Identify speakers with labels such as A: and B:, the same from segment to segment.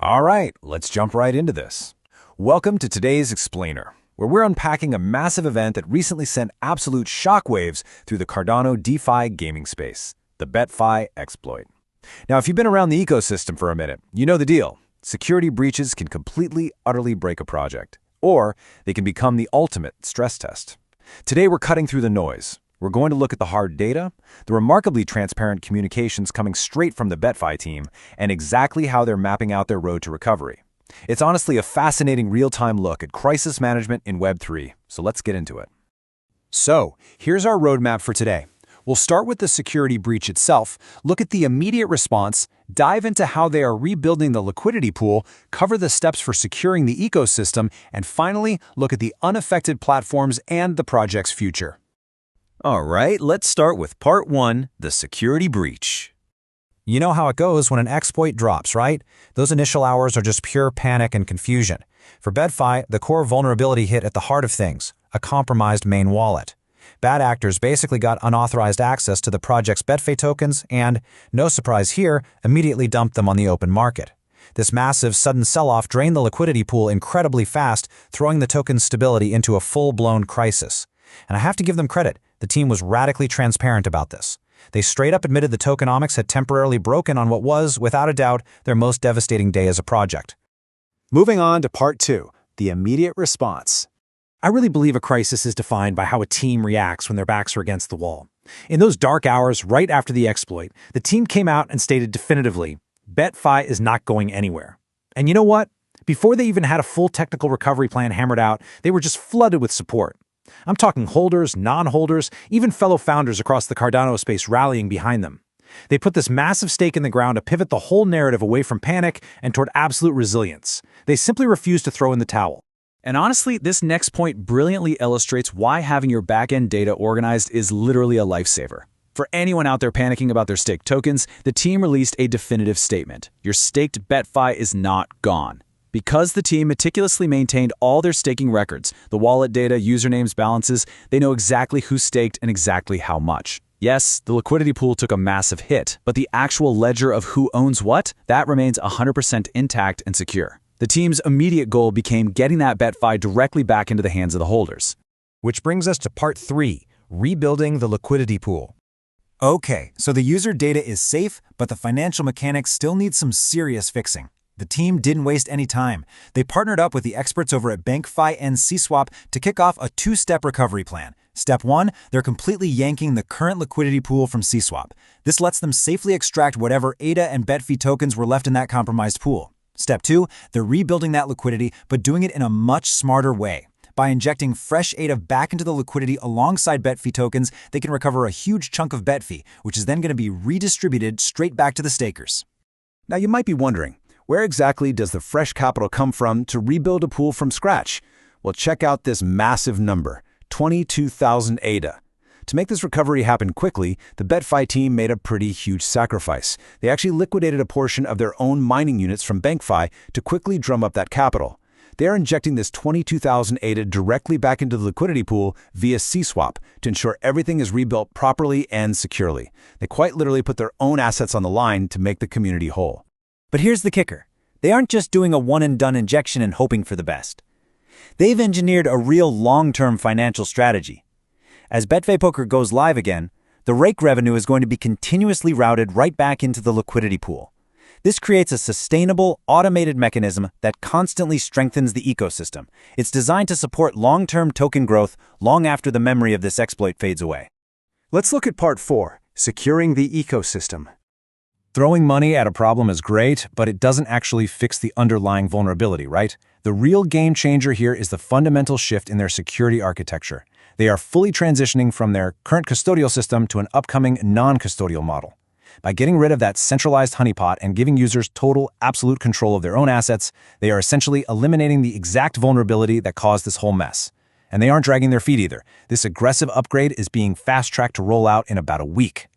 A: All right, let's jump right into this. Welcome to today's Explainer, where we're unpacking a massive event that recently sent absolute shockwaves through the Cardano DeFi gaming space, the BETFI exploit. Now, if you've been around the ecosystem for a minute, you know the deal. Security breaches can completely, utterly break a project, or they can become the ultimate stress test. Today, we're cutting through the noise. We're going to look at the hard data, the remarkably transparent communications coming straight from the BETFI team, and exactly how they're mapping out their road to recovery. It's honestly a fascinating real-time look at crisis management in Web3, so let's get into it. So, here's our roadmap for today. We'll start with the security breach itself, look at the immediate response, dive into how they are rebuilding the liquidity pool, cover the steps for securing the ecosystem, and finally, look at the unaffected platforms and the project's future. All right, let's start with part 1, the security breach. You know how it goes when an exploit drops, right? Those initial hours are just pure panic and confusion. For BETFI, the core vulnerability hit at the heart of things, a compromised main wallet. Bad actors basically got unauthorized access to the project's BETFI tokens and, no surprise here, immediately dumped them on the open market. This massive, sudden sell-off drained the liquidity pool incredibly fast, throwing the token's stability into a full-blown crisis. And I have to give them credit. The team was radically transparent about this. They straight up admitted the tokenomics had temporarily broken on what was, without a doubt, their most devastating day as a project.
B: Moving on to part 2, the immediate response. I really believe a crisis is defined by how a team reacts when their backs are against the wall. In those dark hours right after the exploit, the team came out and stated definitively, BETFI is not going anywhere. And you know what? Before they even had a full technical recovery plan hammered out, they were just flooded with support. I'm talking holders, non-holders, even fellow founders across the Cardano space rallying behind them. They put this massive stake in the ground to pivot the whole narrative away from panic and toward absolute resilience. They simply refused to throw in the towel.
C: And honestly, this next point brilliantly illustrates why having your back-end data organized is literally a lifesaver. For anyone out there panicking about their staked tokens, the team released a definitive statement. Your staked BETFI is not gone. Because the team meticulously maintained all their staking records, the wallet data, usernames, balances, they know exactly who staked and exactly how much. Yes, the liquidity pool took a massive hit, but the actual ledger of who owns what, that remains 100% intact and secure. The team's immediate goal became getting that BETFI directly back into the hands of the holders.
A: Which brings us to part 3, rebuilding the liquidity pool. Okay, so the user data is safe, but the financial mechanics still need some serious fixing. The team didn't waste any time. They partnered up with the experts over at BETFI and CSWAP to kick off a 2-step recovery plan. Step 1, they're completely yanking the current liquidity pool from CSWAP. This lets them safely extract whatever ADA and BETFI tokens were left in that compromised pool. Step 2, they're rebuilding that liquidity, but doing it in a much smarter way. By injecting fresh ADA back into the liquidity alongside BETFI tokens, they can recover a huge chunk of BETFI, which is then going to be redistributed straight back to the stakers.
B: Now you might be wondering, where exactly does the fresh capital come from to rebuild a pool from scratch? Well, check out this massive number, 22,000 ADA. To make this recovery happen quickly, the BETFI team made a pretty huge sacrifice. They actually liquidated a portion of their own mining units from BETFI to quickly drum up that capital. They are injecting this 22,000 ADA directly back into the liquidity pool via CSWAP to ensure everything is rebuilt properly and securely. They quite literally put their own assets on the line to make the community whole.
D: But here's the kicker. They aren't just doing a one-and-done injection and hoping for the best. They've engineered a real long-term financial strategy. As BETFI Poker goes live again, the rake revenue is going to be continuously routed right back into the liquidity pool. This creates a sustainable, automated mechanism that constantly strengthens the ecosystem. It's designed to support long-term token growth long after the memory of this exploit fades away.
B: Let's look at part 4, securing the ecosystem.
A: Throwing money at a problem is great, but it doesn't actually fix the underlying vulnerability, right? The real game changer here is the fundamental shift in their security architecture. They are fully transitioning from their current custodial system to an upcoming non-custodial model. By getting rid of that centralized honeypot and giving users total, absolute control of their own assets, they are essentially eliminating the exact vulnerability that caused this whole mess. And they aren't dragging their feet either. This aggressive upgrade is being fast-tracked to roll out in about a week.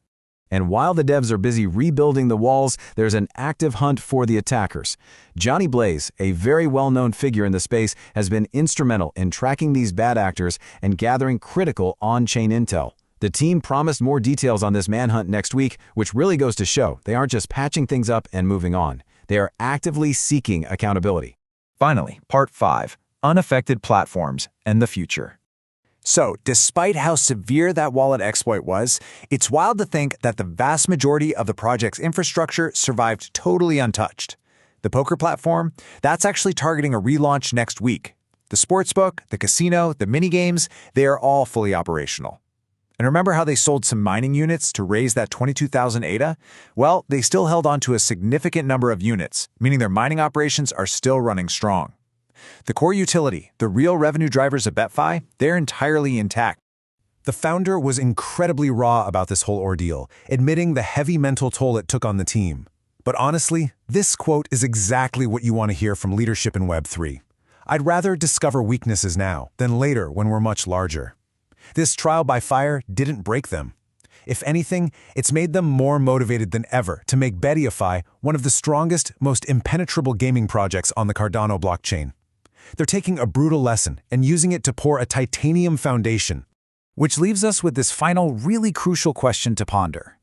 A: And while the devs are busy rebuilding the walls, there's an active hunt for the attackers. Johnny Blaze, a very well-known figure in the space, has been instrumental in tracking these bad actors and gathering critical on-chain intel. The team promised more details on this manhunt next week, which really goes to show they aren't just patching things up and moving on. They are actively seeking accountability.
C: Finally, Part 5, Unaffected Platforms and the Future.
B: So, despite how severe that wallet exploit was, it's wild to think that the vast majority of the project's infrastructure survived totally untouched. The poker platform, that's actually targeting a relaunch next week. The sportsbook, the casino, the minigames, they are all fully operational. And remember how they sold some mining units to raise that 22,000 ADA? Well, they still held on to a significant number of units, meaning their mining operations are still running strong. The core utility, the real revenue drivers of BETFI, they're entirely intact. The founder was incredibly raw about this whole ordeal, admitting the heavy mental toll it took on the team. But honestly, this quote is exactly what you want to hear from leadership in Web3. I'd rather discover weaknesses now than later when we're much larger. This trial by fire didn't break them. If anything, it's made them more motivated than ever to make BETFI one of the strongest, most impenetrable gaming projects on the Cardano blockchain. They're taking a brutal lesson and using it to pour a titanium foundation.
C: Which leaves us with this final, really crucial question to ponder.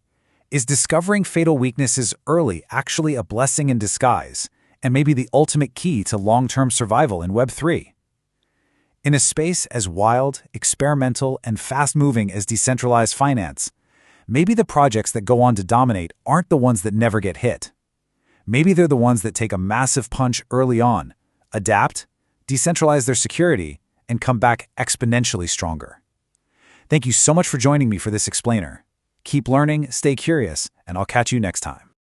C: Is discovering fatal weaknesses early actually a blessing in disguise, and maybe the ultimate key to long-term survival in Web3? In a space as wild, experimental, and fast-moving as decentralized finance, maybe the projects that go on to dominate aren't the ones that never get hit. Maybe they're the ones that take a massive punch early on, adapt, decentralize their security, and come back exponentially stronger. Thank you so much for joining me for this explainer. Keep learning, stay curious, and I'll catch you next time.